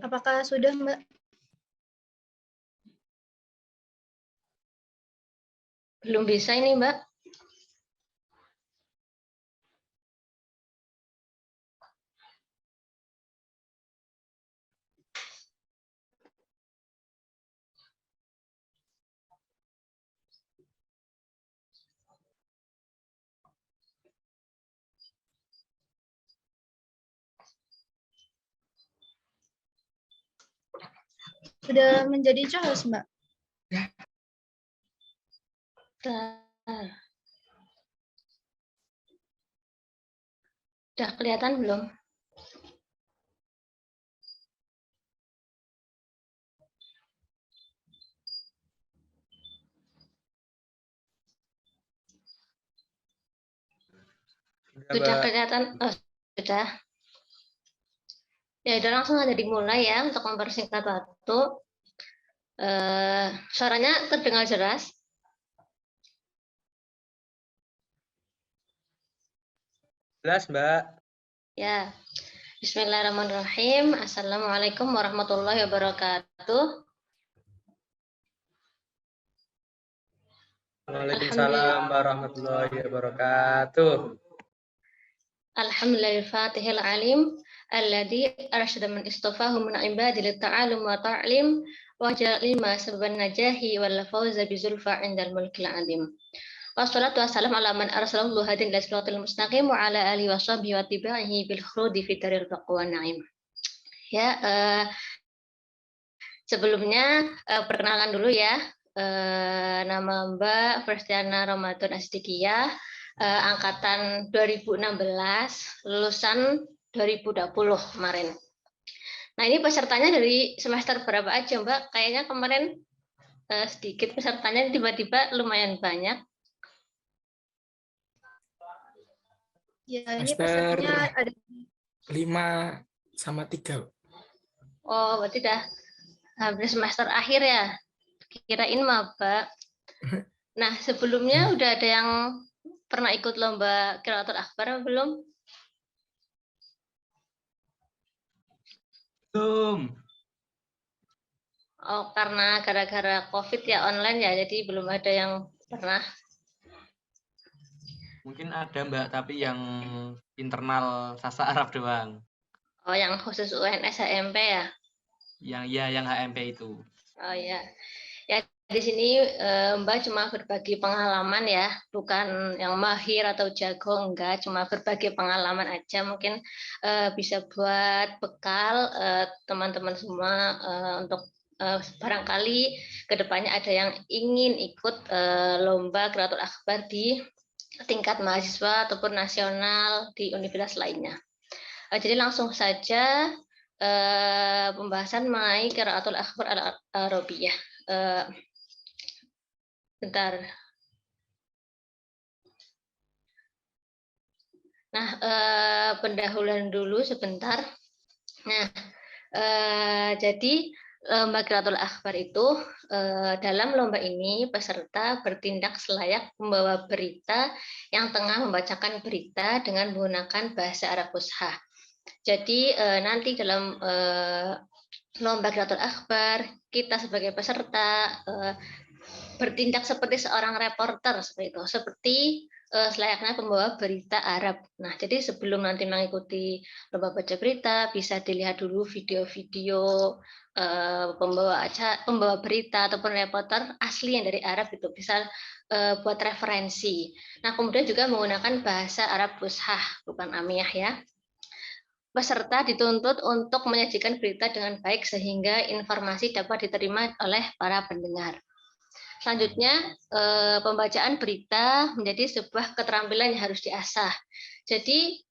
Apakah sudah, Mbak? Belum bisa ini, Mbak. Sudah menjadi co-host, Mbak? Udah kelihatan belum? Sudah kelihatan? Oh, sudah. Ya, udah langsung aja dimulai ya untuk mempersingkat waktu. Suaranya terdengar jelas? Jelas, Mbak. Ya. Bismillahirrahmanirrahim. Assalamualaikum warahmatullahi wabarakatuh. Waalaikumsalam warahmatullahi wabarakatuh. Alhamdulillahil alim alladzi arsyada man istafahu min ibadi lit ta'allum wa ta'lim wa ja'al ma sabban najahi wal fawza bi zulfa indal mulkil adim. Wassalatu wassalamu ala man arsalahu hadin ila siratal mustaqim wa ala alihi wa sahbihi wa tiba'ihi bil khurudi fi daril taqwa na'im. Ya, sebelumnya perkenalan dulu ya. Nama Mbak Firstiana Ramadan Asdiqiyah, angkatan 2016, lulusan 2020 kemarin. Nah, ini pesertanya dari semester berapa aja, Mbak? Kayaknya kemarin sedikit pesertanya, tiba-tiba lumayan banyak. Ya, ini pesertanya ada 5 sama 3. Oh, berarti udah hampir semester akhir ya? Kirain maba. Nah, sebelumnya udah ada yang pernah ikut lomba Qiraatul Akbar belum? Belum. Oh, karena gara-gara COVID ya online ya, jadi belum ada yang pernah. Mungkin ada, Mbak, tapi yang internal sasa Arab doang. Oh, yang khusus UNS HMP ya? Yang HMP itu. Oh ya. Ya, di sini Mbak cuma berbagi pengalaman ya, bukan yang mahir atau jago, enggak, cuma berbagi pengalaman aja, mungkin bisa buat bekal teman-teman semua untuk barangkali kedepannya ada yang ingin ikut lomba Qiraatul Akbar di tingkat mahasiswa ataupun nasional di universitas lainnya. Jadi langsung saja pembahasan mengenai Qiraatul Akbar al-Arabiyah. Bentar. Nah, pendahuluan dulu sebentar. Nah, jadi lomba Qiraatul Akbar itu dalam lomba ini peserta bertindak selayak membawa berita yang tengah membacakan berita dengan menggunakan bahasa Arab Fushah. Jadi nanti dalam lomba Qiraatul Akbar kita sebagai peserta bertindak seperti seorang reporter seperti itu, seperti selayaknya pembawa berita Arab. Nah, jadi sebelum nanti mengikuti lomba baca berita, bisa dilihat dulu video-video pembawa berita ataupun reporter asli yang dari Arab itu bisa buat referensi. Nah, kemudian juga menggunakan bahasa Arab Fushah, bukan Amiyah ya. Peserta dituntut untuk menyajikan berita dengan baik sehingga informasi dapat diterima oleh para pendengar. Selanjutnya, pembacaan berita menjadi sebuah keterampilan yang harus diasah. Jadi,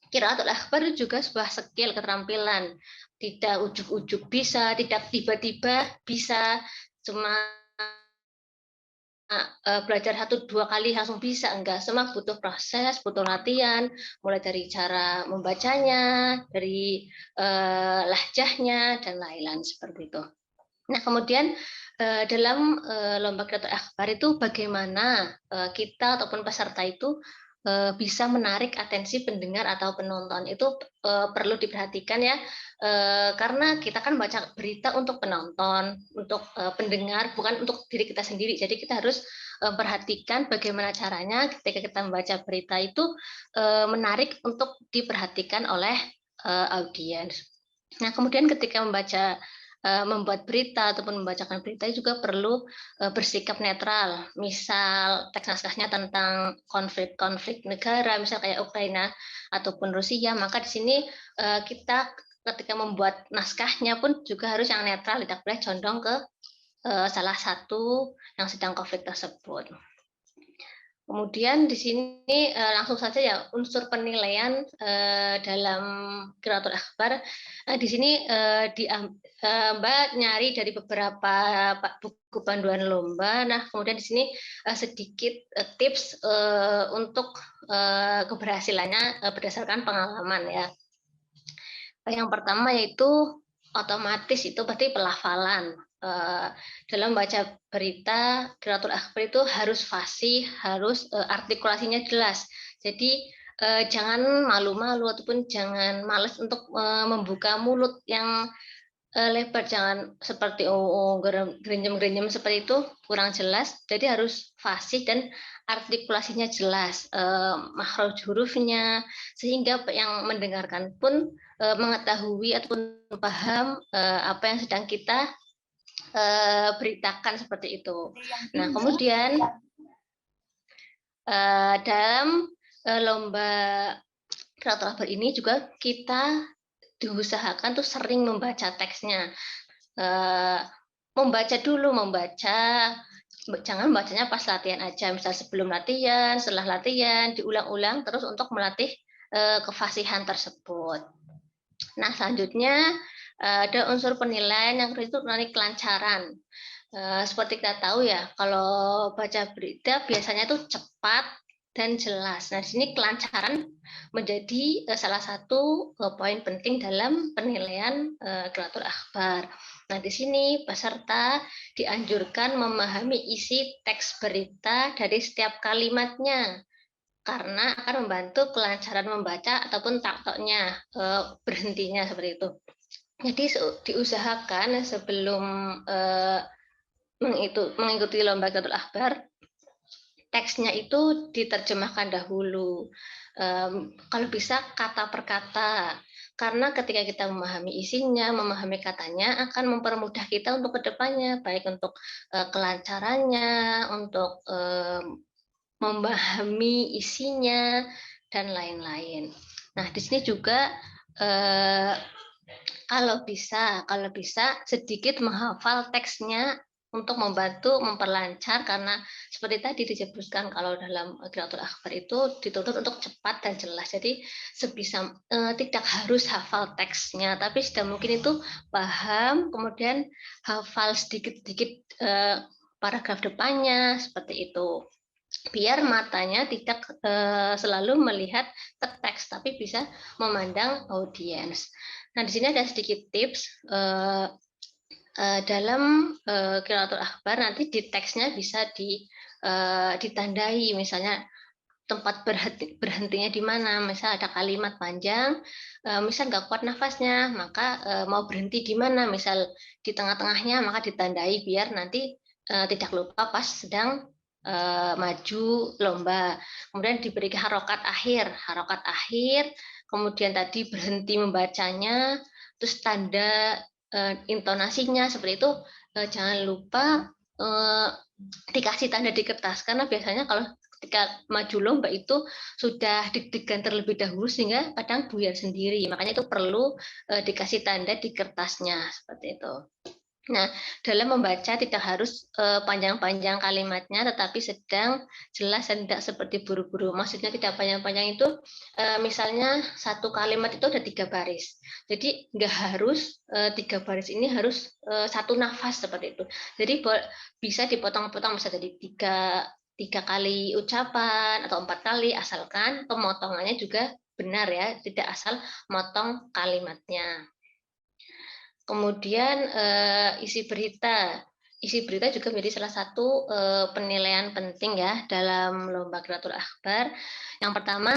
Qiraatul Akbar juga sebuah skill, keterampilan. Tidak ujuk-ujuk bisa, tidak tiba-tiba bisa, cuma belajar 1-2 kali langsung bisa, enggak. Semua butuh proses, butuh latihan, mulai dari cara membacanya, dari lahjahnya, dan lain-lain seperti itu. Nah, kemudian dalam lomba Qiraatul Akbar itu bagaimana kita ataupun peserta itu bisa menarik atensi pendengar atau penonton. Itu perlu diperhatikan ya, karena kita kan baca berita untuk penonton, untuk pendengar, bukan untuk diri kita sendiri. Jadi kita harus perhatikan bagaimana caranya ketika kita membaca berita itu menarik untuk diperhatikan oleh audiens. Nah, kemudian ketika membuat berita ataupun membacakan berita juga perlu bersikap netral. Misal teks naskahnya tentang konflik negara, misal kayak Ukraina ataupun Rusia, maka di sini kita ketika membuat naskahnya pun juga harus yang netral, tidak boleh condong ke salah satu yang sedang konflik tersebut. Kemudian di sini langsung saja ya unsur penilaian dalam Qiraatul Akhbar. Di sini Mbak nyari dari beberapa buku panduan lomba. Nah, kemudian di sini sedikit tips untuk keberhasilannya berdasarkan pengalaman ya. Yang pertama yaitu otomatis itu berarti pelafalan. Dalam baca berita Qiraatul Akhbar itu harus fasih, harus artikulasinya jelas. Jadi jangan malu-malu ataupun jangan malas untuk membuka mulut yang lebar, jangan seperti gerenyem-gerenyem seperti itu, kurang jelas. Jadi harus fasih dan artikulasinya jelas, makhraj hurufnya, sehingga yang mendengarkan pun mengetahui ataupun paham apa yang sedang kita beritakan seperti itu. Nah, kemudian dalam lomba Qiraatul Akhbar ini juga kita diusahakan tuh sering membaca teksnya. Membaca, jangan bacanya pas latihan aja. Misal sebelum latihan, setelah latihan, diulang-ulang terus untuk melatih kefasihan tersebut. Nah, selanjutnya ada unsur penilaian yang itu mengenai kelancaran. Seperti kita tahu ya, kalau baca berita biasanya itu cepat dan jelas. Nah, di sini kelancaran menjadi salah satu poin penting dalam penilaian Qiraatul Akhbar. Nah, di sini peserta dianjurkan memahami isi teks berita dari setiap kalimatnya, karena akan membantu kelancaran membaca ataupun taktoknya, berhentinya seperti itu. Jadi diusahakan sebelum mengikuti lomba Qiraatul Akhbar, teksnya itu diterjemahkan dahulu. Kalau bisa kata per kata, karena ketika kita memahami isinya, memahami katanya akan mempermudah kita untuk kedepannya, baik untuk kelancarannya, untuk memahami isinya dan lain-lain. Nah, di sini juga kalau bisa sedikit menghafal teksnya untuk membantu memperlancar, karena seperti tadi disebutkan kalau dalam Qiraatul Akhbar itu dituntut untuk cepat dan jelas. Jadi sebisa tidak harus hafal teksnya, tapi sudah mungkin itu paham, kemudian hafal sedikit-sedikit paragraf depannya seperti itu. Biar matanya tidak selalu melihat ke teks, tapi bisa memandang audiens. Nah, di sini ada sedikit tips dalam Qiraatul Akhbar, nanti di teksnya bisa ditandai, misalnya tempat berhentinya di mana. Misal ada kalimat panjang, misal nggak kuat nafasnya, maka mau berhenti di mana, misal di tengah-tengahnya, maka ditandai biar nanti tidak lupa pas sedang maju lomba. Kemudian diberi harokat akhir, kemudian tadi berhenti membacanya, terus tanda intonasinya seperti itu. Jangan lupa dikasih tanda di kertas, karena biasanya kalau ketika maju lomba itu sudah deg-degan terlebih dahulu sehingga kadang buyar sendiri, makanya itu perlu dikasih tanda di kertasnya seperti itu. Nah, dalam membaca tidak harus panjang-panjang kalimatnya, tetapi sedang jelas dan tidak seperti buru-buru. Maksudnya tidak panjang-panjang itu, misalnya satu kalimat itu ada 3 baris. Jadi nggak harus 3 baris ini harus satu nafas seperti itu. Jadi bisa dipotong-potong, bisa jadi 3 kali ucapan atau 4 kali, asalkan pemotongannya juga benar ya, tidak asal motong kalimatnya. Kemudian isi berita. isi berita juga menjadi salah satu penilaian penting ya dalam lomba Qiraatul Akhbar. Yang pertama,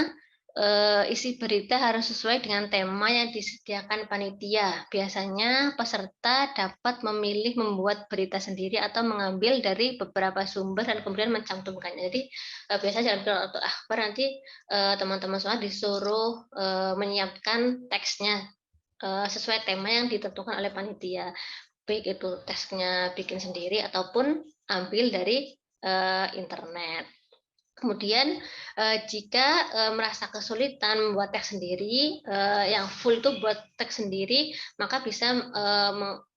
isi berita harus sesuai dengan tema yang disediakan panitia. Biasanya peserta dapat memilih membuat berita sendiri atau mengambil dari beberapa sumber dan kemudian mencantumkannya. Jadi biasanya dalam Qiraatul Akhbar nanti teman-teman semua disuruh menyiapkan teksnya sesuai tema yang ditentukan oleh panitia. Baik itu teksnya bikin sendiri ataupun ambil dari internet. Kemudian jika merasa kesulitan membuat teks sendiri, yang full itu buat teks sendiri, maka bisa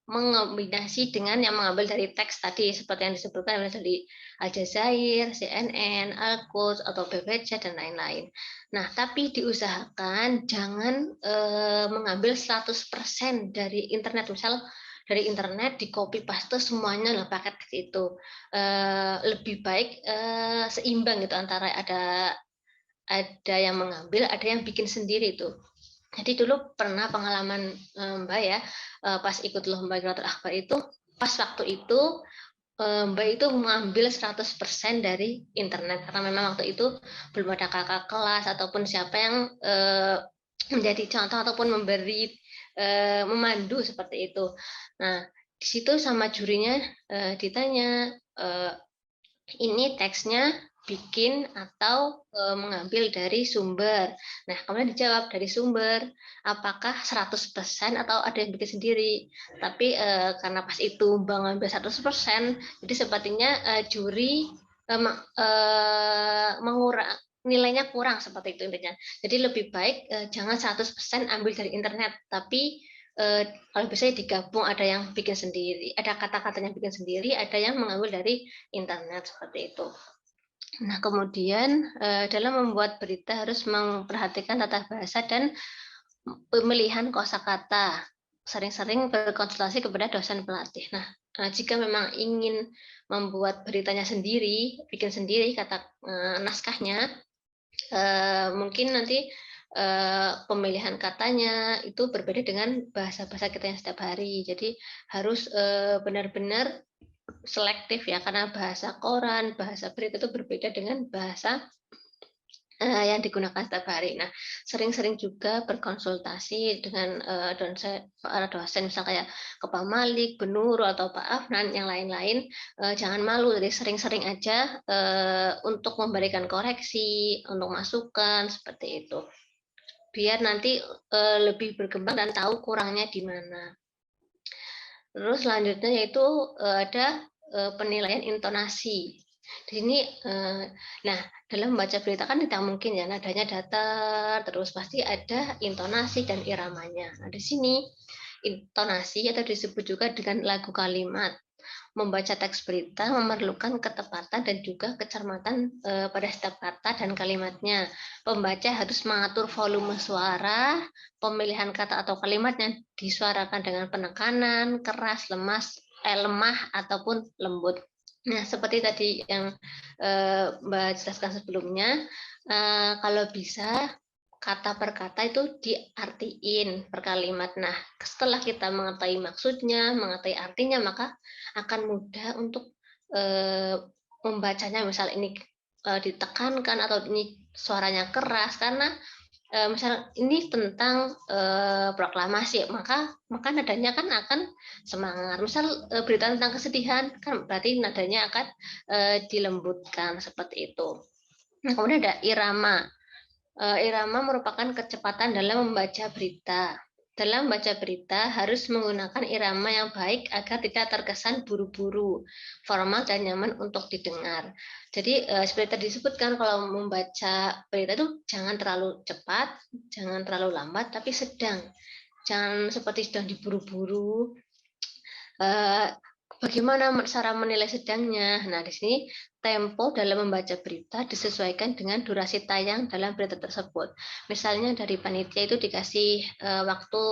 mengombinasi dengan yang mengambil dari teks tadi seperti yang disebutkan dari Al Jazair, CNN, Al-Quds atau BBC dan lain-lain. Nah, tapi diusahakan jangan mengambil 100% dari internet. Misal dari internet di copy paste semuanya lah paket itu. Lebih baik seimbang gitu antara ada yang mengambil, ada yang bikin sendiri itu. Jadi dulu pernah pengalaman Mbak ya, pas ikut lomba Qiraatul Akhbar itu, pas waktu itu Mbak itu mengambil 100% dari internet karena memang waktu itu belum ada kakak kelas ataupun siapa yang menjadi contoh ataupun memberi memandu seperti itu. Nah, di situ sama jurinya ditanya, ini teksnya bikin atau mengambil dari sumber. Nah, kemudian dijawab dari sumber, apakah 100% atau ada yang bikin sendiri. Tapi karena pas itu mengambil 100%, jadi sepertinya juri mengurang nilainya kurang seperti itu intinya. Jadi lebih baik jangan 100% ambil dari internet, tapi kalau bisa digabung, ada yang bikin sendiri, ada kata-katanya bikin sendiri, ada yang mengambil dari internet seperti itu. Nah, kemudian dalam membuat berita harus memperhatikan tata bahasa dan pemilihan kosakata. Sering-sering berkonsultasi kepada dosen pelatih. Nah, jika memang ingin membuat beritanya sendiri, bikin sendiri kata naskahnya, mungkin nanti pemilihan katanya itu berbeda dengan bahasa-bahasa kita yang setiap hari. Jadi harus benar-benar selektif ya, karena bahasa koran, bahasa berita itu berbeda dengan bahasa yang digunakan setiap hari. Nah, sering-sering juga berkonsultasi dengan para dosen, misal kayak ke Pak Malik, Bu Nurul, atau Pak Afnan, yang lain-lain. Jangan malu, jadi sering-sering aja untuk memberikan koreksi, untuk masukan, seperti itu. Biar nanti lebih berkembang dan tahu kurangnya di mana. Terus selanjutnya yaitu ada penilaian intonasi. Di sini, nah dalam membaca berita kan tidak mungkin ya nadanya datar, terus pasti ada intonasi dan iramanya. Nah, di sini intonasi atau disebut juga dengan lagu kalimat. Membaca teks berita memerlukan ketepatan dan juga kecermatan pada setiap kata dan kalimatnya. Pembaca harus mengatur volume suara, pemilihan kata atau kalimat yang disuarakan dengan penekanan, keras, lemah, ataupun lembut. Nah, seperti tadi yang Mbak jelaskan sebelumnya, kalau bisa kata per kata itu diartiin per kalimat. Nah, setelah kita mengetahui maksudnya, mengetahui artinya, maka akan mudah untuk membacanya. Misal ini ditekankan atau ini suaranya keras karena misal ini tentang proklamasi, maka nadanya kan akan semangat. Misal berita tentang kesedihan, kan berarti nadanya akan dilembutkan seperti itu. Nah, kemudian ada irama. Irama merupakan kecepatan dalam membaca berita. Dalam membaca berita harus menggunakan irama yang baik agar tidak terkesan buru-buru, formal dan nyaman untuk didengar. Jadi seperti tadi disebutkan, kalau membaca berita itu jangan terlalu cepat, jangan terlalu lambat, tapi sedang. Jangan seperti sedang diburu-buru. Bagaimana cara menilai sedangnya? Nah, di sini tempo dalam membaca berita disesuaikan dengan durasi tayang dalam berita tersebut. Misalnya dari panitia itu dikasih waktu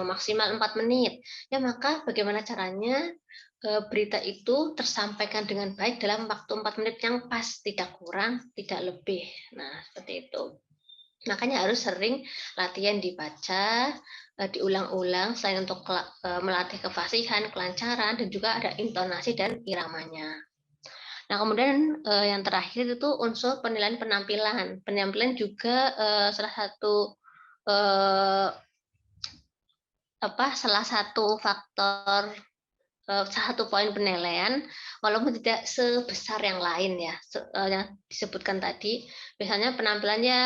maksimal 4 menit. Ya, maka bagaimana caranya berita itu tersampaikan dengan baik dalam waktu 4 menit yang pas, tidak kurang, tidak lebih. Nah, seperti itu. Makanya harus sering latihan dibaca, diulang-ulang selain untuk melatih kefasihan, kelancaran, dan juga ada intonasi dan iramanya. Nah, kemudian yang terakhir itu unsur penilaian penampilan. Penampilan juga salah satu faktor, salah satu poin penilaian, walaupun tidak sebesar yang lain ya, yang disebutkan tadi. Biasanya penampilannya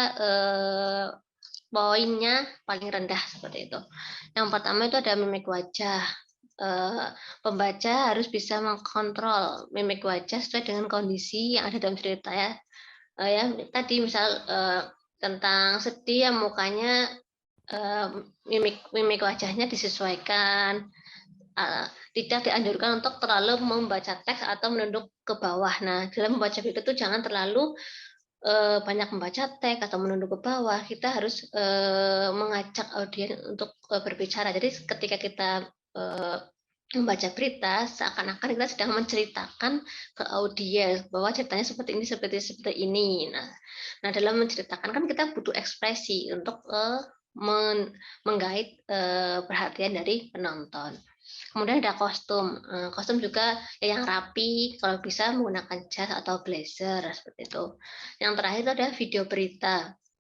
poinnya paling rendah seperti itu. Yang pertama itu ada mimik wajah. Pembaca harus bisa mengkontrol mimik wajah sesuai dengan kondisi yang ada dalam cerita ya. Tadi misal tentang sedih ya, mukanya mimik wajahnya disesuaikan. Tidak dianjurkan untuk terlalu membaca teks atau menunduk ke bawah. Nah, dalam membaca buku itu jangan terlalu banyak membaca teks atau menunduk ke bawah. Kita harus mengajak audiens untuk berbicara. Jadi ketika kita membaca berita, seakan-akan kita sedang menceritakan ke audiens bahwa ceritanya seperti ini. Nah, dalam menceritakan kan kita butuh ekspresi untuk menggait perhatian dari penonton. Kemudian ada kostum. Kostum juga yang rapi, kalau bisa menggunakan jas atau blazer seperti itu. Yang terakhir itu ada video berita.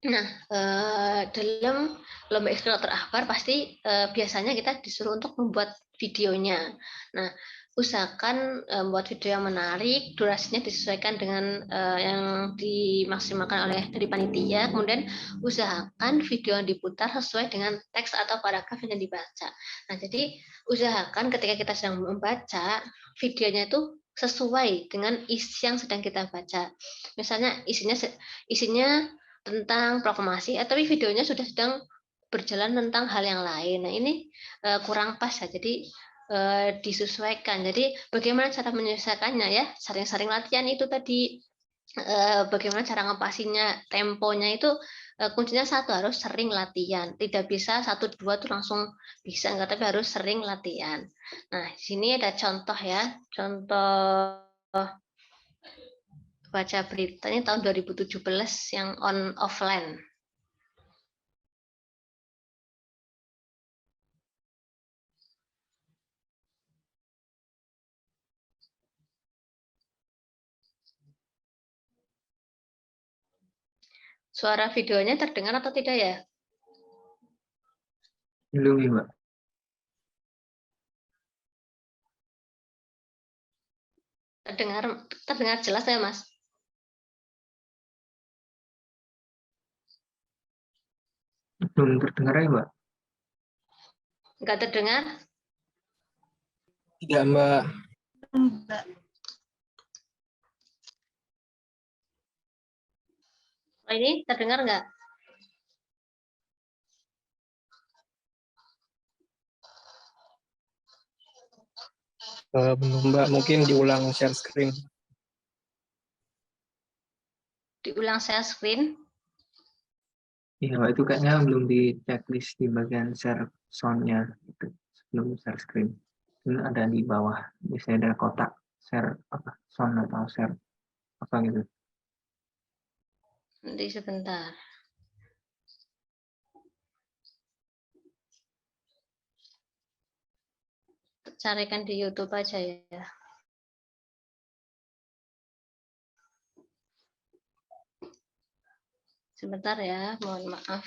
Nah, dalam lomba ilustrator akhbar pasti biasanya kita disuruh untuk membuat videonya. Nah, usahakan membuat video yang menarik, durasinya disesuaikan dengan yang dimaksimalkan oleh dari panitia. Kemudian usahakan video yang diputar sesuai dengan teks atau paragraf yang dibaca. Nah, jadi usahakan ketika kita sedang membaca, videonya itu sesuai dengan isi yang sedang kita baca. Misalnya isinya tentang proklamasi, tapi videonya sudah sedang berjalan tentang hal yang lain. Nah, ini kurang pas ya, jadi disesuaikan. Jadi bagaimana cara menyelesaikannya ya? Sering-sering latihan itu tadi. Bagaimana cara ngepasinya, temponya itu kuncinya satu, harus sering latihan. Tidak bisa 1-2 tuh langsung bisa, enggak, tapi harus sering latihan. Nah, di sini ada contoh ya, contoh baca berita ini tahun 2017 yang on offline. Suara videonya terdengar atau tidak ya? Belum ya, Mbak. Terdengar jelas ya, Mas? Belum terdengar ya, Mbak? Enggak terdengar? Tidak, Mbak. Mbak. Oh, ini terdengar enggak? Belum, Mbak. Mungkin diulang share screen. Diulang share screen. Iya, Mbak, itu kayaknya belum di checklist di bagian share sound-nya gitu, sebelum share screen. Ini ada di bawah, biasanya ada kotak share apa sound atau share apa gitu. Nanti sebentar. Carikan di YouTube aja ya. Sebentar ya, mohon maaf.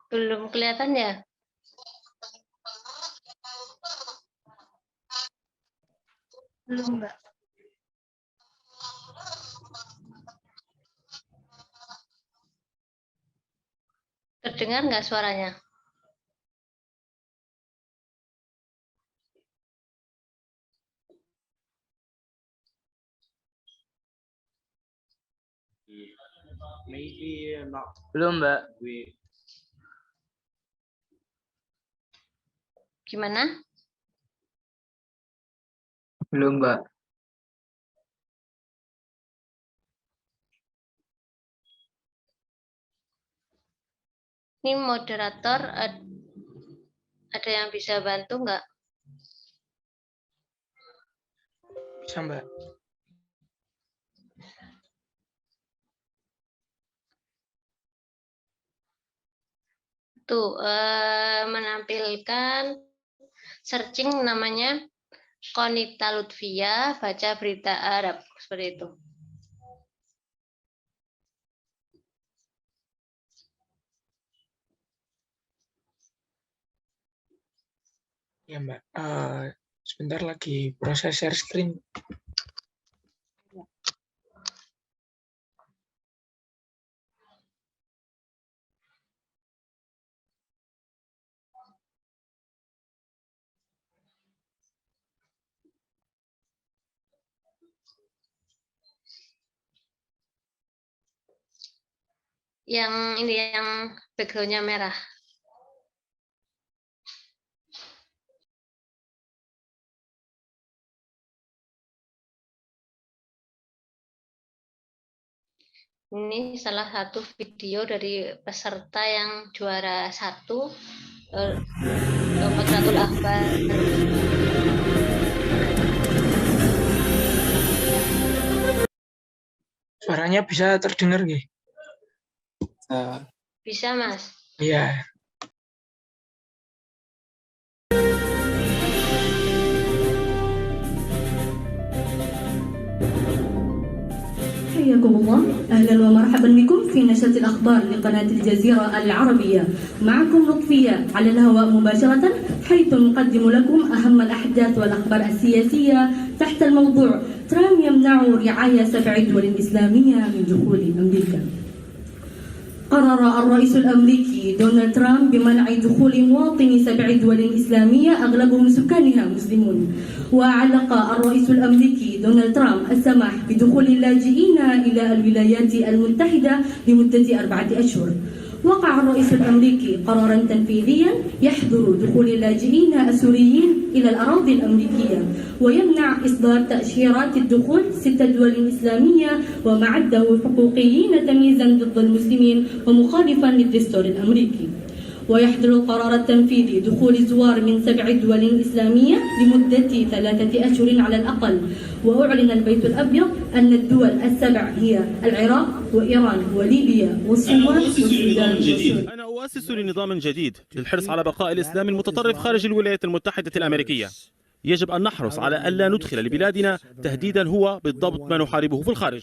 Belum kelihatan ya? Belum, Mbak. Terdengar nggak suaranya? Belum, Mbak. Gimana? Belum, Mbak. Ini moderator ada yang bisa bantu nggak? Bisa, Mbak. Tuh, menampilkan searching namanya Konita Lutfia, baca berita Arab, seperti itu. Ya, Mbak. Sebentar lagi proses share screen. Yang ini yang background-nya merah. Ini salah satu video dari peserta yang juara 1 Makratul Akhbar. Suaranya bisa terdengar nggih? Bisa, Mas? Iya. حياكم الله، أهلا ومرحبا بكم في نشرة الأخبار لقناة الجزيرة العربية. معكم لطفية على الهواء مباشرة، حيث نقدم لكم أهم الأحداث والأخبار السياسية تحت الموضوع ترامب يمنع رعاية 7 دول إسلامية من دخول أمريكا. قرر الرئيس الأمريكي دونالد ترامب بمنع دخول مواطني 7 دول إسلامية أغلبهم سكانها مسلمون. وعلق الرئيس الأمريكي دونالد ترامب السماح بدخول اللاجئين إلى الولايات المتحدة لمدة 4 أشهر. وقع الرئيس الأمريكي قرارا تنفيذيا يحظر دخول اللاجئين السوريين إلى الأراضي الأمريكية، ويمنع إصدار تأشيرات الدخول 6 دول إسلامية وما عده حقوقيين تمييزا ضد المسلمين ومخالفا للدستور الأمريكي. ويحظر القرار التنفيذي دخول زوار من 7 دول إسلامية لمدة 3 أشهر على الأقل. وأعلن البيت الأبيض أن الدول ال7 هي العراق وإيران وليبيا والصومال والسودان. أنا أؤسس لنظام جديد للحرص على بقاء الإسلام المتطرف خارج الولايات المتحدة الأمريكية. يجب أن نحرص على ألا ندخل لبلادنا تهديدا هو بالضبط ما نحاربه في الخارج.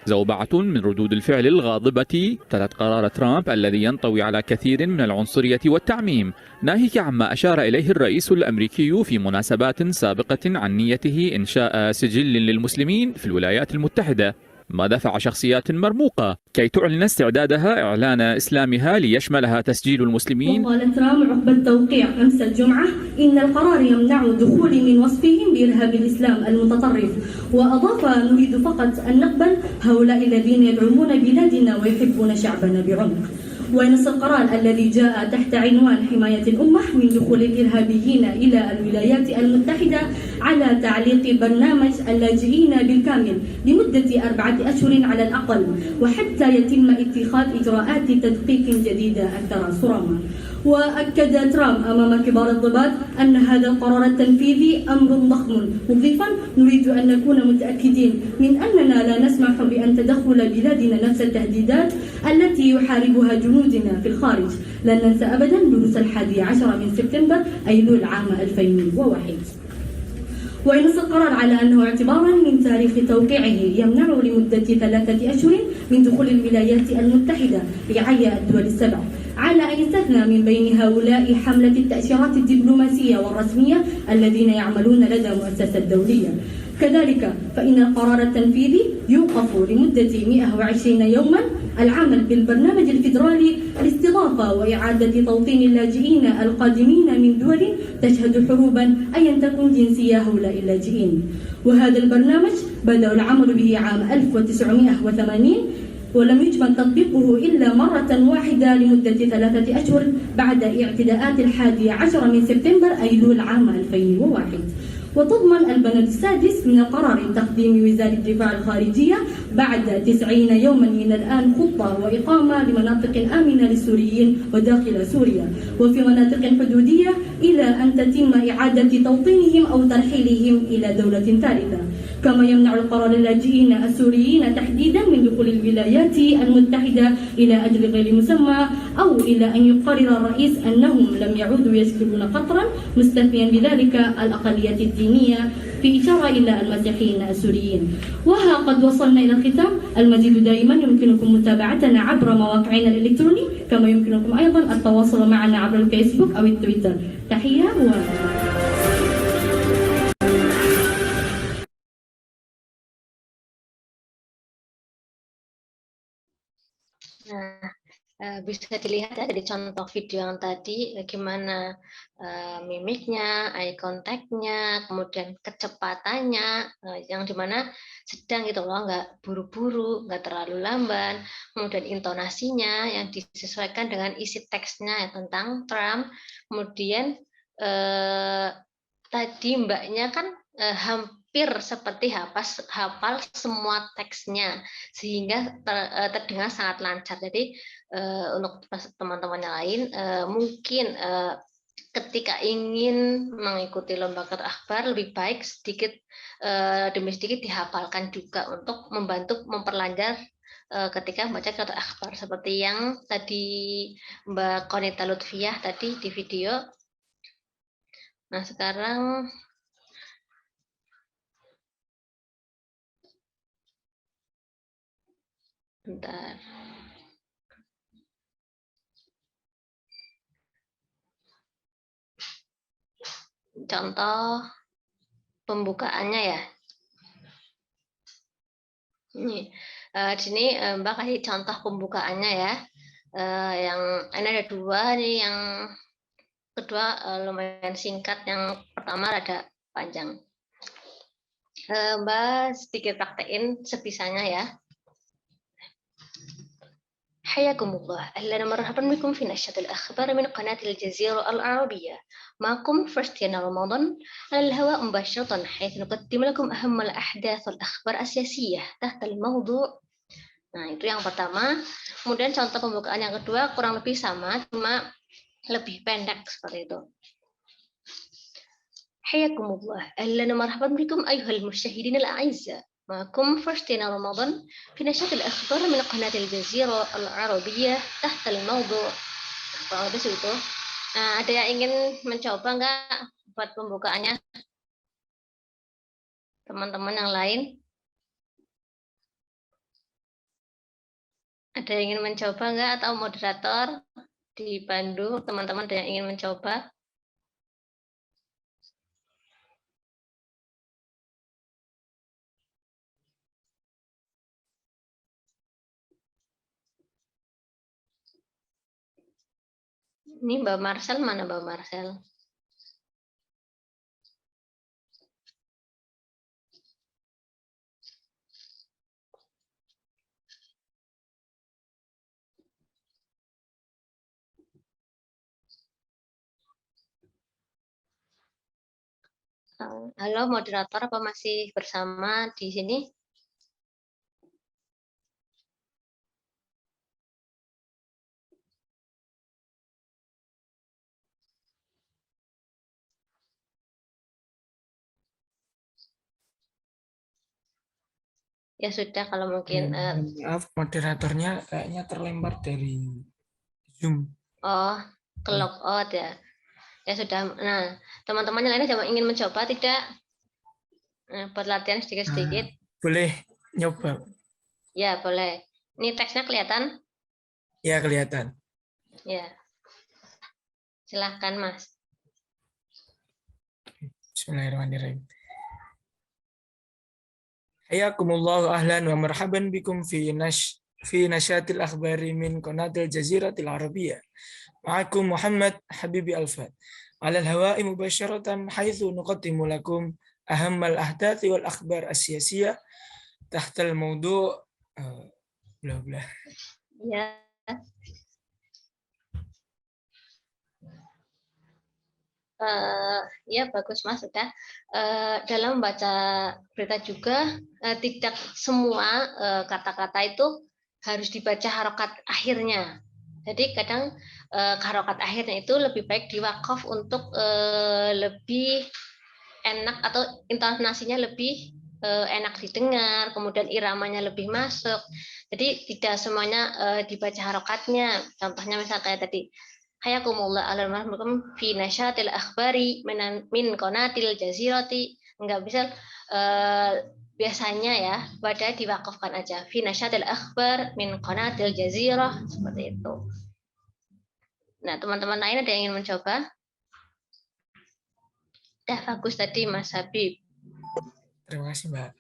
زوبعة من ردود الفعل الغاضبة تلت قرار ترامب الذي ينطوي على كثير من العنصرية والتعميم، ناهيك عما أشار إليه الرئيس الأمريكي في مناسبات سابقة عن نيته إنشاء سجل للمسلمين في الولايات المتحدة، ما دفع شخصيات مرموقة كي تعلن استعدادها إعلان إسلامها ليشملها تسجيل المسلمين. وقال ترامب عقب التوقيع أمس الجمعة إن القرار يمنع دخول من وصفهم بإرهاب الإسلام المتطرف. وأضاف: نريد فقط أن نقبل هؤلاء الذين يدعمون بلادنا ويحبون شعبنا بعمق. ونص القرار الذي جاء تحت عنوان حماية الأمة من دخول الإرهابيين إلى الولايات المتحدة على تعليق برنامج اللاجئين بالكامل لمدة 4 أشهر على الأقل، وحتى يتم اتخاذ إجراءات تدقيق جديدة أكثر صرامة. وأكد ترامب أمام كبار الضباط أن هذا القرار التنفيذي أمر ضخم، مضيفا: نريد أن نكون متأكدين من أننا لا نسمح بأن تدخل بلادنا نفس التهديدات التي يحاربها جنودنا في الخارج. لن ننسى أبدا دروس 11 من سبتمبر أيلول عام 2001. وينص القرار على أنه اعتبارا من تاريخ توقيعه يمنع لمدة 3 أشهر من دخول الولايات المتحدة رعاية الدول ال7. على أن يستثنى من بين هؤلاء حملة التأشيرات الدبلوماسية والرسمية الذين يعملون لدى مؤسسة دولية. كذلك فإن القرار التنفيذي يوقف لمدة 120 يوما العمل بالبرنامج الفيدرالي لاستضافة وإعادة توطين اللاجئين القادمين من دول تشهد حروبا أيا تكن جنسية هؤلاء اللاجئين. وهذا البرنامج بدأ العمل به عام 1980 ولم يجمل تطبيقه إلا مرة واحدة لمدة 3 أشهر بعد اعتداءات 11 من سبتمبر أيلول عام 2001. وتضمن البند السادس من القرار تقديم وزارة الدفاع الخارجية بعد 90 يوما من الآن خطة وإقامة لمناطق آمنة للسوريين وداخل سوريا وفي مناطق حدودية إلى أن تتم إعادة توطينهم أو ترحيلهم إلى دولة ثالثة. كما يمنع القرار اللاجئين السوريين تحديدا من دخول الولايات المتحدة إلى أجل غير مسمى أو إلى أن يقرر الرئيس أنهم لم يعودوا يسكنون قطرا مستثنيا بذلك الأقليات الدينية في إشارة إلى المسيحيين السوريين. وها قد وصلنا إلى الختام. المزيد دائما يمكنكم متابعتنا عبر مواقعنا الإلكتروني كما يمكنكم أيضا التواصل معنا عبر الفيسبوك أو التويتر. تحية Bisa dilihat ya dari contoh video yang tadi bagaimana mimiknya, eye contact-nya, kemudian kecepatannya yang dimana sedang gitu loh, nggak buru-buru, nggak terlalu lamban, kemudian intonasinya yang disesuaikan dengan isi teksnya tentang Trump, kemudian tadi mbaknya kan hampir seperti hafal semua teksnya sehingga terdengar sangat lancar. Jadi untuk teman-teman yang lain mungkin ketika ingin mengikuti lomba qiraat akhbar lebih baik sedikit demi sedikit dihafalkan juga untuk membantu memperlancar ketika membaca qiraat akhbar seperti yang tadi Mbak Konita Lutfiyah tadi di video. Nah, sekarang bentar. Contoh pembukaannya ya. Ini di sini Mbak kasih contoh pembukaannya ya. Yang ini ada 2 nih, yang kedua lumayan singkat, yang pertama rada panjang. Mbak sedikit praktekin sebisanya ya. حياكم الله. أهلا ومرحبا بكم في نشرة الأخبار من قناة الجزيرة العربية. معكم فرستينا رمضان على الهواء مباشرة حيث نقدم لكم أهم الأحداث والأخبار السياسية تحت الموضوع. Nah, itu yang pertama. Kemudian contoh pembukaan yang kedua kurang lebih sama, cuma lebih pendek seperti itu. حياكم الله. أهلا ومرحبا بكم أيها المشاهدين الأعزاء. معكم فرستينا رمضان في نشرة الأخبار من قناة الجزيرة العربية تحت الموضوع. Habis itu, ada yang ingin mencoba nggak buat pembukaannya? Teman-teman yang lain? Ada yang ingin mencoba nggak, atau moderator dipandu teman-teman ada yang ingin mencoba? Ini Mbak Marcel, mana Mbak Marcel? Halo moderator, apa masih bersama di sini? Ya sudah, kalau mungkin Maaf, moderatornya kayaknya terlempar dari Zoom. oh, ke log out ya. Ya sudah. Nah, teman-teman yang lain coba ingin mencoba tidak? Buat latihan sedikit-sedikit. Boleh nyoba. Ya, boleh. Ini teksnya kelihatan? Ya, kelihatan. Ya, silahkan Mas. Bismillahirrahmanirrahim. Hayakumullahu ahlan wa marhaban bikum fi nasyatil akhbari min qanatil jaziratil arabiyah. Ma'akum Muhammad Habibi Alfad. Alal hawa'i mubasyaratan haitsu nuqaddimu lakum ahammal ahdathi wal akhbar as-siyasiyah tahtal mawdu' bla bla. Ya. Ya bagus Mas, sudah. Dalam membaca berita juga tidak semua kata-kata itu harus dibaca harokat akhirnya. Jadi kadang harokat akhirnya itu lebih baik diwakaf untuk lebih enak atau intonasinya lebih enak didengar, kemudian iramanya lebih masuk. Jadi tidak semuanya dibaca harokatnya. Contohnya misal kayak tadi, hayakumullah alal marhum fi nasyatil akhbari min qanatil jazirati. Enggak bisa biasanya ya pada diwakafkan aja fi nasyatil akhbar min qanatil jazirah, seperti itu. Nah, teman-teman lain ada yang ingin mencoba? Bagus tadi Mas Habib. Terima kasih, Mbak.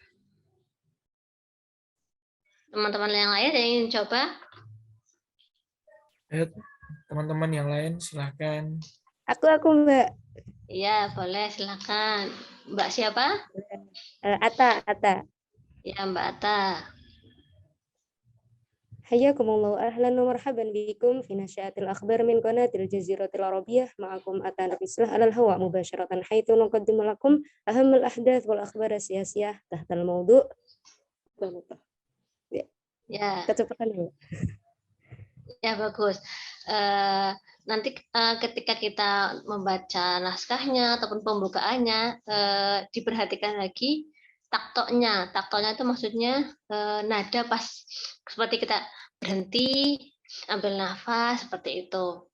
Teman-teman yang lain ada yang ingin coba? Ayo, teman-teman yang lain silakan. Aku Mbak. Iya, boleh silakan. Mbak siapa? Ata. Ya, Mbak Ata. Hayyakumullah ahlan wa marhaban bikum fi nasyatil akhbar min qanatil jaziratil arabiyah ma'akum Ata Nafislah alal hawa mubasyaratan haitsu nuqaddimu lakum ahammal ahdath wal akhbar siyasiyah tahtal mawdu'. Ya. Kecepatan dulu. Ya, bagus. Nanti ketika kita membaca naskahnya ataupun pembukaannya, diperhatikan lagi taktoknya. Taktoknya itu maksudnya nada pas seperti kita berhenti, ambil nafas, seperti itu.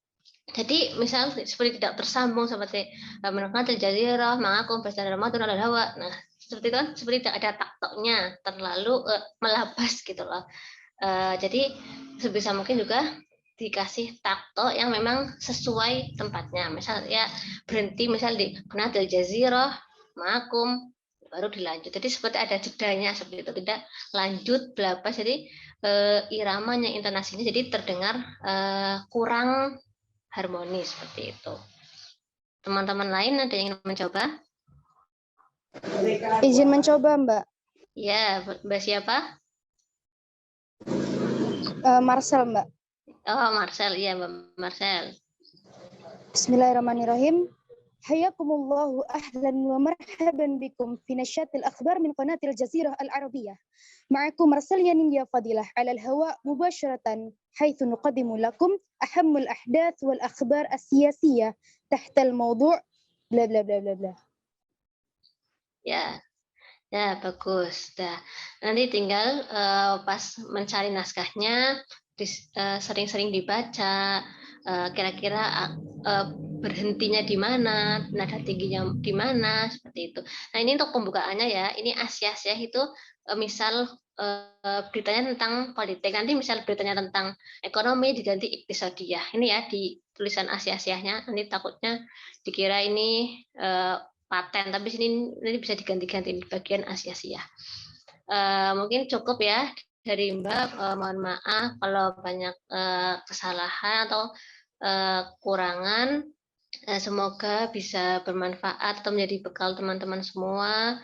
Jadi misal seperti tidak tersambung seperti menengah jazirah, ma'akum fasal Ramadan alal hawa. Nah, seperti itu kan seperti tidak ada taktoknya, terlalu melabas gitu loh. Jadi sebisa mungkin juga dikasih takto yang memang sesuai tempatnya. Misal ya berhenti misal di Qanatil Jazirah, ma'akum, baru dilanjut. Jadi seperti ada jedanya seperti itu, tidak lanjut belabas. Jadi iramanya, intonasinya jadi terdengar kurang harmonis seperti itu. Teman-teman lain ada yang ingin mencoba? Izin mencoba, Mbak. Ya, Mbak siapa? Marcel, Mbak. Oh, Marcel, iya Mbak Marcel. Bismillahirrahmanirrahim. Hayakumullahu ahlan wa marhaban bikum fi nasyatil akhbar min qanatil jazirah al-arabiyah. Ma'akum Marcel Yanin ya fadilah alal hawa mubasharatan haitsu nuqaddimu lakum ahammul ahdath wal akhbar as-siyasiyah tahtal mawdu' bla bla bla bla bla. Ya. Ya, bagus. Nah, nanti tinggal pas mencari naskahnya, sering-sering dibaca, kira-kira berhentinya di mana, nada tingginya di mana, seperti itu. Nah, ini untuk pembukaannya ya. Ini asyah-asyah itu misal beritanya tentang politik, nanti misal beritanya tentang ekonomi diganti iktisadiyah. Ini ya di tulisan asyah-asyahnya, nanti takutnya dikira ini paten, tapi sini bisa diganti-ganti di bagian asyah-asyah. Mungkin cukup ya dari Mbak. Mohon maaf kalau banyak kesalahan atau kurangan. Semoga bisa bermanfaat atau menjadi bekal teman-teman semua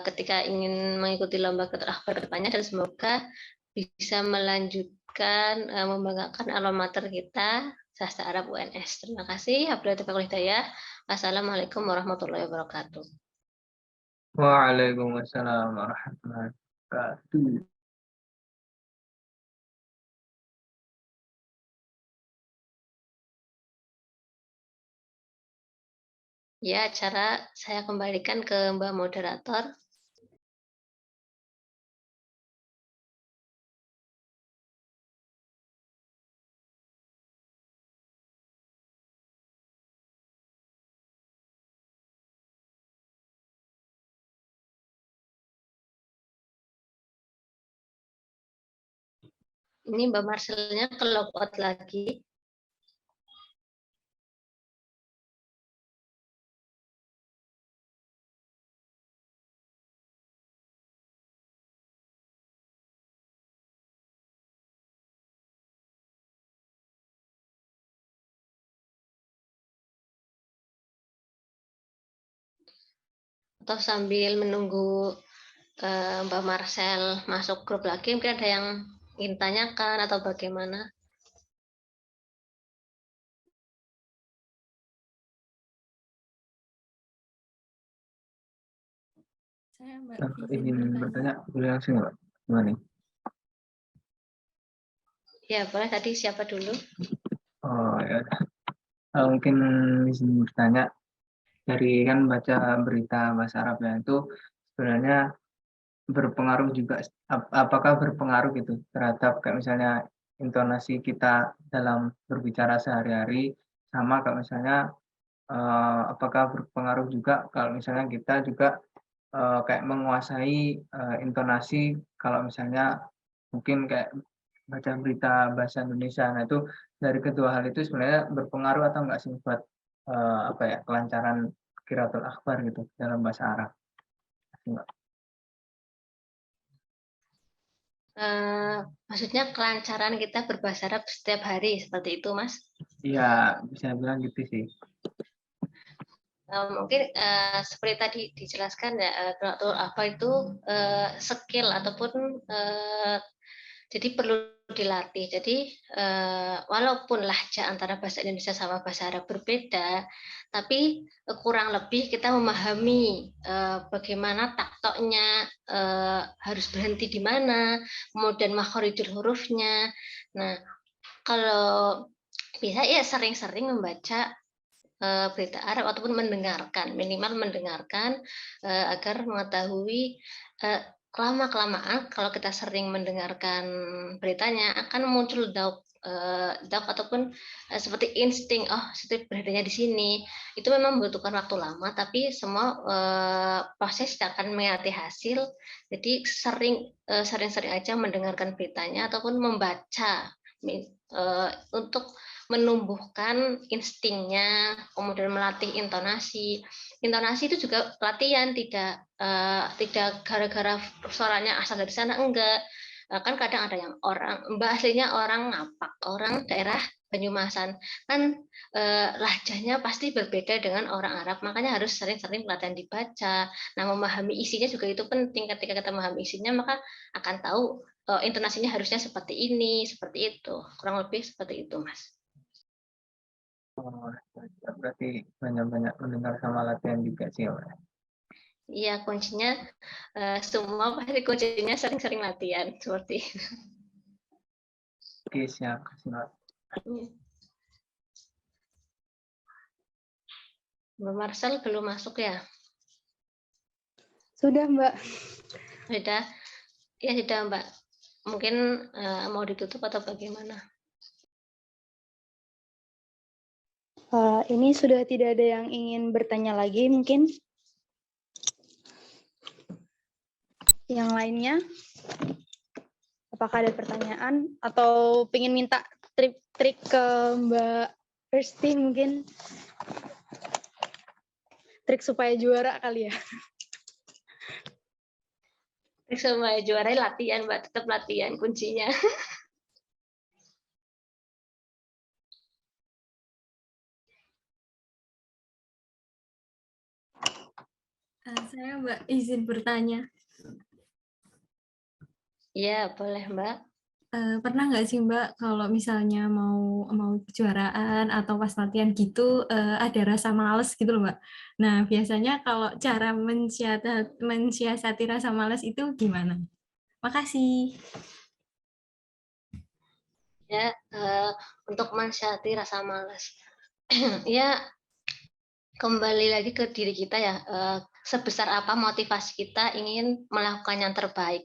ketika ingin mengikuti lomba akhbar kedepannya, dan semoga bisa melanjutkan membanggakan alma mater kita Sastra Arab UNS. Terima kasih. Assalamualaikum warahmatullahi wabarakatuh. Waalaikumsalam warahmatullahi wabarakatuh. Ya, acara saya kembalikan ke Mbak Moderator. Ini Mbak Marcelnya ke logout lagi. atau sambil menunggu Mbak Marcel masuk grup lagi, mungkin ada yang ingin tanyakan atau bagaimana? Saya Mbak Izin bertanya, boleh langsung nggak? Gimana nih? Ya, boleh. Tadi siapa dulu? Oh ya, mungkin izin bertanya, dari kan baca berita bahasa Arab ya, itu sebenarnya berpengaruh juga, apakah berpengaruh gitu terhadap kayak misalnya intonasi kita dalam berbicara sehari-hari, sama kayak misalnya apakah berpengaruh juga kalau misalnya kita juga kayak menguasai intonasi kalau misalnya mungkin kayak baca berita bahasa Indonesia. Nah itu dari kedua hal itu sebenarnya berpengaruh atau enggak sih buat apa ya, kelancaran qiraatul akhbar gitu dalam bahasa Arab? Maksudnya kelancaran kita berbahasa Arab setiap hari seperti itu, Mas? Iya, bisa bilang gitu sih. Mungkin seperti tadi dijelaskan ya, qiraatul akhbar itu skill ataupun jadi perlu dilatih. Jadi walaupun lahja antara bahasa Indonesia sama bahasa Arab berbeda, tapi kurang lebih kita memahami bagaimana taktoknya, harus berhenti di mana, kemudian makhorijul hurufnya. Nah, kalau bisa ya sering-sering membaca berita Arab ataupun mendengarkan, minimal mendengarkan agar mengetahui lama-kelamaan kalau kita sering mendengarkan beritanya akan muncul dauk ataupun seperti insting, oh itu beritanya di sini. Itu memang membutuhkan waktu lama, tapi semua proses akan mengikuti hasil. Jadi sering-sering aja mendengarkan beritanya ataupun membaca untuk menumbuhkan instingnya, kemudian melatih intonasi. Intonasi itu juga latihan, tidak gara-gara suaranya asal dari sana, enggak. Kan kadang ada yang orang, Mbak aslinya orang Ngapak, orang daerah Banyumasan, kan lahjahnya pasti berbeda dengan orang Arab, makanya harus sering-sering latihan dibaca. Nah, memahami isinya juga itu penting. Ketika kita memahami isinya, maka akan tahu intonasinya harusnya seperti ini, seperti itu. Kurang lebih seperti itu, Mas. Oh, berarti banyak-banyak mendengar sama latihan juga sih, Pak. Iya, kuncinya semua pasti kuncinya sering-sering latihan seperti itu. Oke, siap. Mbak Marcel belum masuk ya? Sudah, Mbak. Sudah? Ya sudah, Mbak. Mungkin mau ditutup atau bagaimana? Ini sudah tidak ada yang ingin bertanya lagi mungkin. Yang lainnya, apakah ada pertanyaan atau pengen minta trik ke Mbak Ersti mungkin? Trik supaya juara kali ya? Trik supaya juara latihan, Mbak. Tetap latihan kuncinya. Saya Mbak izin bertanya. Iya, boleh Mbak. Pernah nggak sih Mbak kalau misalnya mau kejuaraan atau pas latihan gitu ada rasa males gitu loh Mbak. Nah biasanya kalau cara mensiasati rasa males itu gimana? Makasih. Ya, untuk mensiasati rasa males. Ya, kembali lagi ke diri kita ya. Sebesar apa motivasi kita ingin melakukan yang terbaik.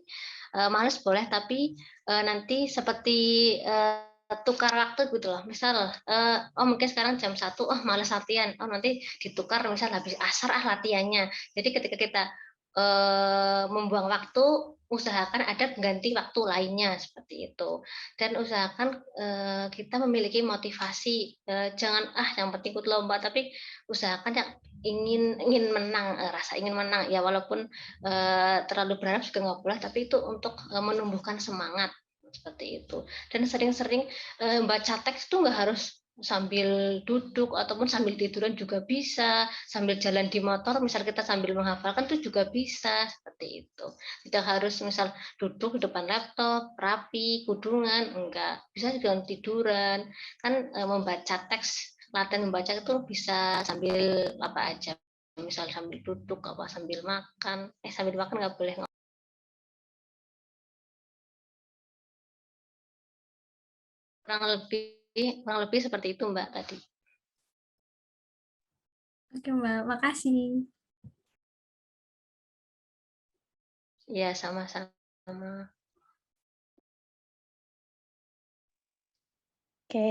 Males boleh, tapi nanti seperti tukar waktu gitu loh. Misal, mungkin sekarang jam 1, males latihan. Nanti ditukar, misal habis asar latihannya. Jadi ketika kita membuang waktu, usahakan ada pengganti waktu lainnya seperti itu. Dan usahakan kita memiliki motivasi. Jangan yang penting ikut lomba, tapi usahakan yang ingin menang, rasa ingin menang ya, walaupun terlalu berharap juga nggak boleh, tapi itu untuk menumbuhkan semangat seperti itu. Dan sering-sering baca teks itu nggak harus sambil duduk ataupun sambil tiduran juga bisa, sambil jalan di motor misal kita sambil menghafalkan itu juga bisa, seperti itu. Tidak harus misal duduk di depan laptop rapi kudungan, enggak, bisa dengan tiduran kan. Membaca teks, latihan membaca itu bisa sambil apa aja, misal sambil duduk apa sambil makan, sambil makan nggak boleh. Kurang lebih seperti itu Mbak tadi. Oke Mbak, makasih. Ya, sama-sama. Oke,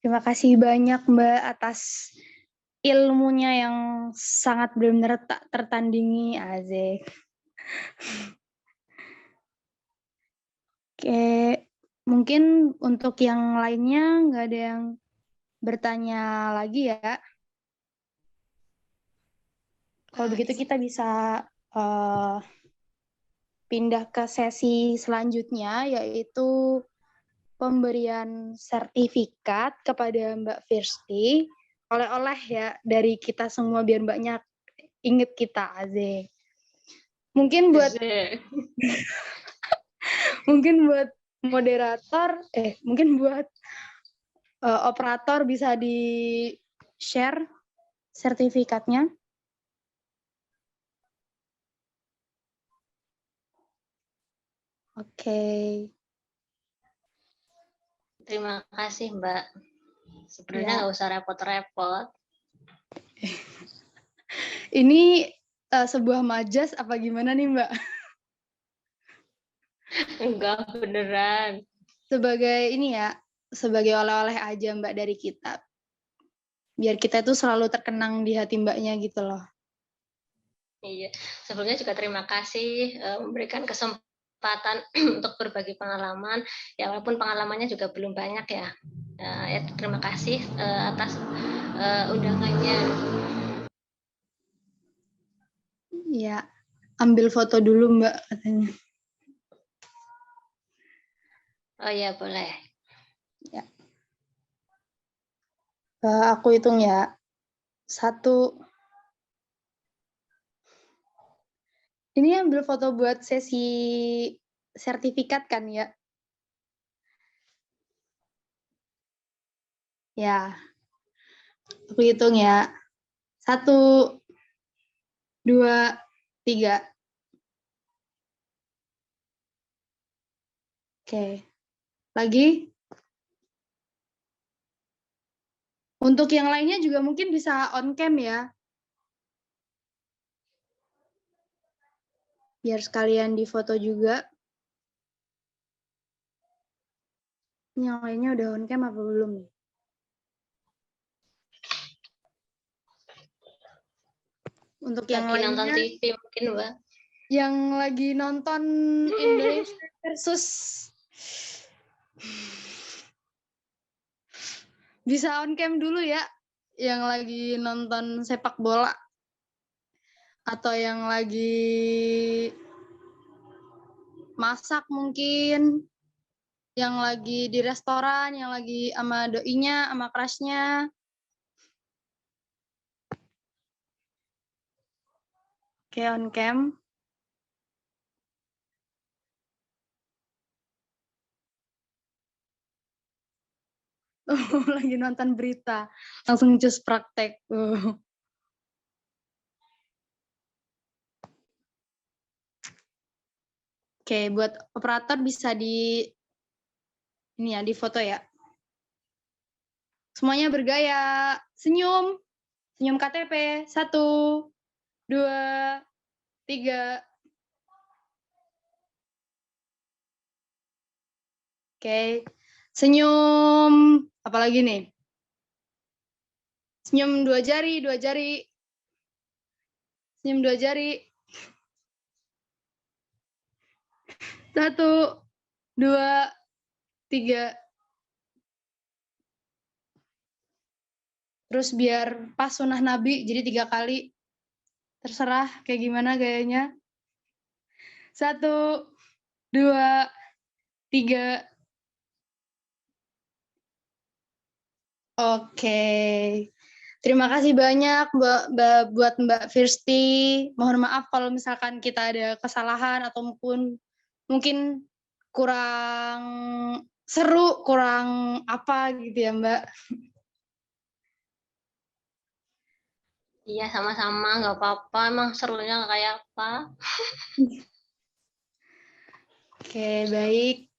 terima kasih banyak Mbak atas ilmunya yang sangat benar-benar tak tertandingi, Azek. Oke, mungkin untuk yang lainnya nggak ada yang bertanya lagi ya. Kalau begitu kita bisa pindah ke sesi selanjutnya, yaitu pemberian sertifikat kepada Mbak Firsti. Oleh-oleh ya dari kita semua biar Mbaknya inget kita, Azek. Mungkin buat mungkin buat moderator, mungkin buat operator bisa di-share sertifikatnya. Oke. Terima kasih Mbak. Sebenarnya nggak usah repot-repot. Ini sebuah majas apa gimana nih Mbak? Enggak, beneran. Sebagai ini ya, sebagai oleh-oleh aja Mbak dari kita. Biar kita itu selalu terkenang di hati Mbaknya gitu loh. Iya, sebelumnya juga terima kasih memberikan kesempatan untuk berbagi pengalaman. Ya walaupun pengalamannya juga belum banyak ya. Ya terima kasih atas undangannya. Ya, ambil foto dulu Mbak katanya. Oh ya boleh. Ya. Aku hitung ya. 1. Ini ambil foto buat sesi sertifikat kan ya? Ya. Aku hitung ya. 1, 2, 3. Oke. Lagi? Untuk yang lainnya juga mungkin bisa on cam ya. Biar sekalian difoto juga. Yang lainnya udah on cam apa belum nih? Untuk yang lagi lainnya, nonton TV mungkin Mbak. Yang lagi nonton Indonesia versus bisa on cam dulu ya. Yang lagi nonton sepak bola. Atau yang lagi masak mungkin. Yang lagi di restoran, yang lagi sama doinya, sama crush-nya. Oke, on cam. Lagi nonton berita. Langsung cus praktek. Oke, buat operator bisa di ini ya, di foto ya. Semuanya bergaya. Senyum. Senyum KTP. 1, 2, 3. Oke. Senyum. Apalagi nih? Senyum 2 jari, 2 jari. Senyum 2 jari. 1, 2, 3. Terus biar pas sunah Nabi, jadi 3 kali. Terserah kayak gimana gayanya. 1, 2, 3. Oke. Terima kasih banyak buat Mbak Firsti. Mohon maaf kalau misalkan kita ada kesalahan atau mungkin kurang seru, kurang apa gitu ya Mbak. Iya, sama-sama, nggak apa-apa. Emang serunya kayak apa? Oke, baik.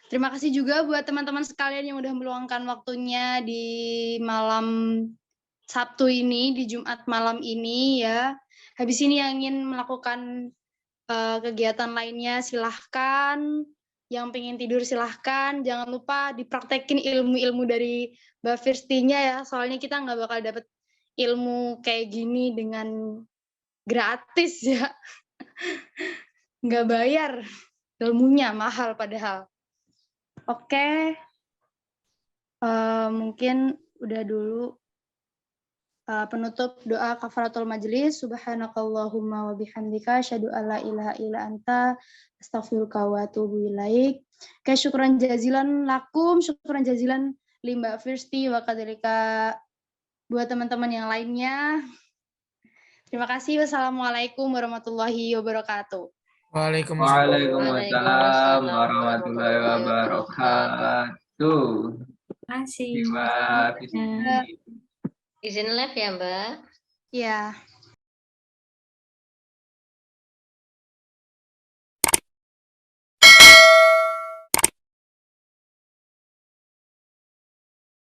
Terima kasih juga buat teman-teman sekalian yang udah meluangkan waktunya di malam Sabtu ini, di Jumat malam ini ya. Habis ini yang ingin melakukan kegiatan lainnya silahkan. Yang pengen tidur silahkan. Jangan lupa dipraktekin ilmu-ilmu dari Mbak Firstinya ya. Soalnya kita nggak bakal dapet ilmu kayak gini dengan gratis ya. Nggak bayar. Ilmunya mahal padahal. Oke. Mungkin udah dulu. Penutup doa kafaratul majelis. Subhanakallahumma wa bihamdika asyhadu alla ilaha illa anta astaghfiruka wa atubu ilaik. Syukran jazilan lakum, syukran jazilan li Mbak Firsti wa kadzalika buat teman-teman yang lainnya. Terima kasih. Wassalamualaikum warahmatullahi wabarakatuh. Waalaikumsalam warahmatullahi wabarakatuh. Terima kasih. Terima kasih. Izin live ya, Mbak? Ya.